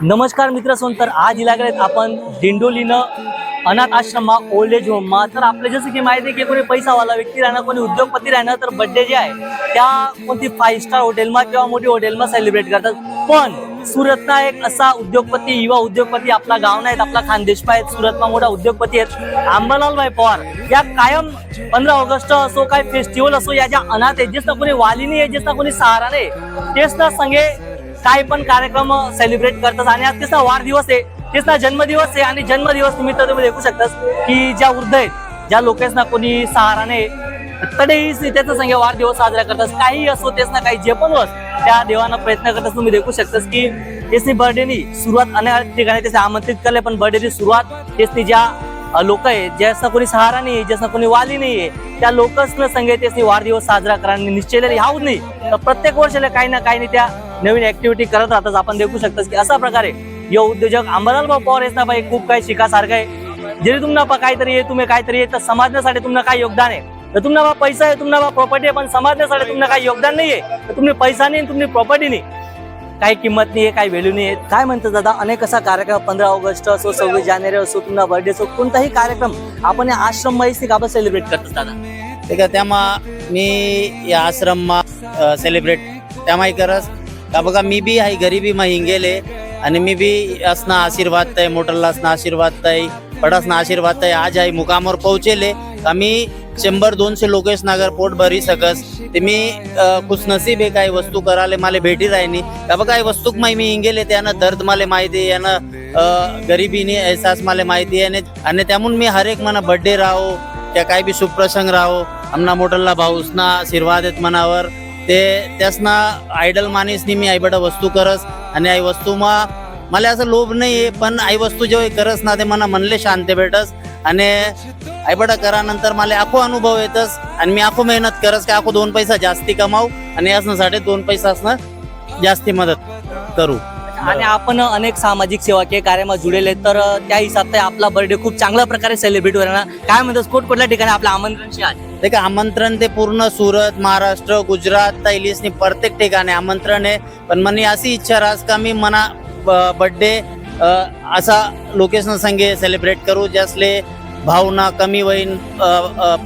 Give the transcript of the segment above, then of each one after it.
नमस्कार मित्र तर आज इलागलेत आपण दिंडोलीनं अनाथ आश्रमा ओल्ड एज होम तर आपल्या जसं की माहिती आहे की कोणी पैसावाला व्यक्ती राहणार कोणी उद्योगपती राहणार तर बर्थडे जे आहे त्या कोणती 5 स्टार हॉटेलमा किंवा मोठी हॉटेलमा सेलिब्रेट करतात। पण सुरतना एक असा उद्योगपती युवा उद्योगपती आपला गाव नाहीत आपला खानदेशमा आहेत सुरतमा मोठा उद्योगपती आहेत अंबालाल भाई पवार या कायम 15 ऑगस्ट असो काय फेस्टिवल असो या ज्या अनाथ आहेत ज्याचा कोणी वाली नाही आहे ज्याचा कोणी सहारा नाही तेच ना संगे काय पण कार्यक्रम सेलिब्रेट करतात आणि आज त्याचा वाढदिवस आहे त्याचा जन्मदिवस आहे आणि जन्मदिवस निमित्त तुम्ही देखू शकतास की ज्या वृद्ध आहेत ज्या लोकांना कोणी सहारा नाही तरीही त्याचा संगे वाढदिवस साजरा करतात काही असो तेच ना काही जे पण त्या देवांना प्रयत्न करतात तुम्ही देखू शकतास की त्याची बर्थडेनी सुरुवात अनेक ठिकाणी त्याचे आमंत्रित करले पण बर्थडेची सुरुवात त्याची ज्या लोक आहेत ज्याचा कोणी सहारा नाही ज्याचा कोणी वाली नाहीये त्या लोकच संगे त्याची वाढदिवस साजरा करायला निश्चय ह्याव नाही तर प्रत्येक वर्षाला काही ना काही त्या नवीन ऍक्टिव्हिटी करत राहतात। आपण देखू शकतो की अशा प्रकारे यो उद्योजक अंबालाल पवार आहेत ना बाई खूप काही शिकासारखं आहे जरी तुम्हाला काहीतरी आहे तुम्ही काहीतरी तर समाजासाठी तुम्हाला काय योगदान आहे तर तुम्हाला पैसा आहे तुम्हाला प्रॉपर्टी आहे पण समाजासाठी तुम्हाला काही योगदान नाहीये तर तुम्ही पैसा नाही तुम्ही प्रॉपर्टी नाही काही किंमत नाही काही व्हॅल्यू नाही काय म्हणतात दादा अनेक असा कार्यक्रम 15 ऑगस्ट असो 26 जानेवारी असो तुम्हाला बर्थडे असो कोणताही कार्यक्रम आपण आश्रम माहिती का सेलिब्रेट करतात दादा ठीक आहे त्यामा मी या आश्रममा सेलिब्रेट त्यामाही करस का बघा मी बी हाय गरीबी मा हिंगेले आणि मी बी असना आशीर्वाद तय मोटरला असना आशीर्वाद तय पडसना आशीर्वाद तय आज आई मुकामावर पोहोचेले आम्ही 100-200 लोकेश नागर पोट भरी सकस ते मी खुश नसीब आहे काही वस्तू कराले मला भेटी राहिनी का बघा काही वस्तूक मी हिंगेले त्यानं दर्द मला माहिती आहे यानं गरिबीने एहसास मला माहिती आहे आणि त्यामून मी हर एक मना बर्थडे राहो त्या काही बी शुभप्रसंग राहो आमना मोटरला भाऊसना आशीर्वाद आहेत मनावर ते त्यासना आयडल माणीसनी मी आई बडा वस्तू करस आणि आई वस्तूमा मला असं लोभ नाहीये पण आई वस्तू जेव्हा करस ना ते मला मनले शांती भेटस आणि आई बडा करा नंतर मला आखो अनुभव येतस आणि मी आखो मेहनत करस की आखो 2 पैसा जास्ती कमाऊ आणि यासनासाठी 2 पैसा असणं जास्ती मदत करू आणि आपण अनेक सामाजिक सेवा के कार्यामध्ये जुळलेले तर त्या हिसाबने आपला बर्थडे खूप चांगल्या प्रकारे सेलिब्रेट होणार काय म्हणतात कुठल्या ठिकाणी आपलं आमंत्रण आहे ते का आमंत्रण ते पूर्ण सुरत महाराष्ट्र गुजरात तैलीसनी प्रत्येक ठिकाणी आमंत्रण आहे पण मनी अशी इच्छा रास का मी मना बर्थडे असा लोकेशन संगे सेलिब्रेट करू ज्यासले भावना कमी होईन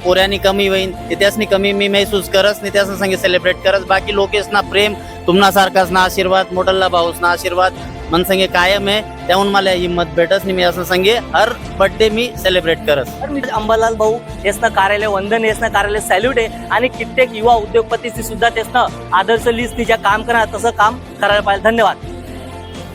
पोऱ्यानी कमी होईन त्यासनी कमी मी महसूस करस आणि त्यासनी संगे सेलिब्रेट करस बाकी लोकेशना प्रेम तुम्हाला सारखाच ना आशीर्वाद मोठल्ला भाऊसना आशीर्वाद मन संगे कायम आहे त्याहून मला हिंमत भेटस आणि मी असं संगे हर बर्थडे मी सेलिब्रेट करस। अंबालाल भाऊ यासनं कार्यालय वंदन यासनं कार्यालय सॅल्यूट आहे आणि कित्येक युवा उद्योगपतीची सुद्धा त्यासनं आदर्श लिस्ट तिच्या काम करणार तसं काम करायला पाहिजे। धन्यवाद।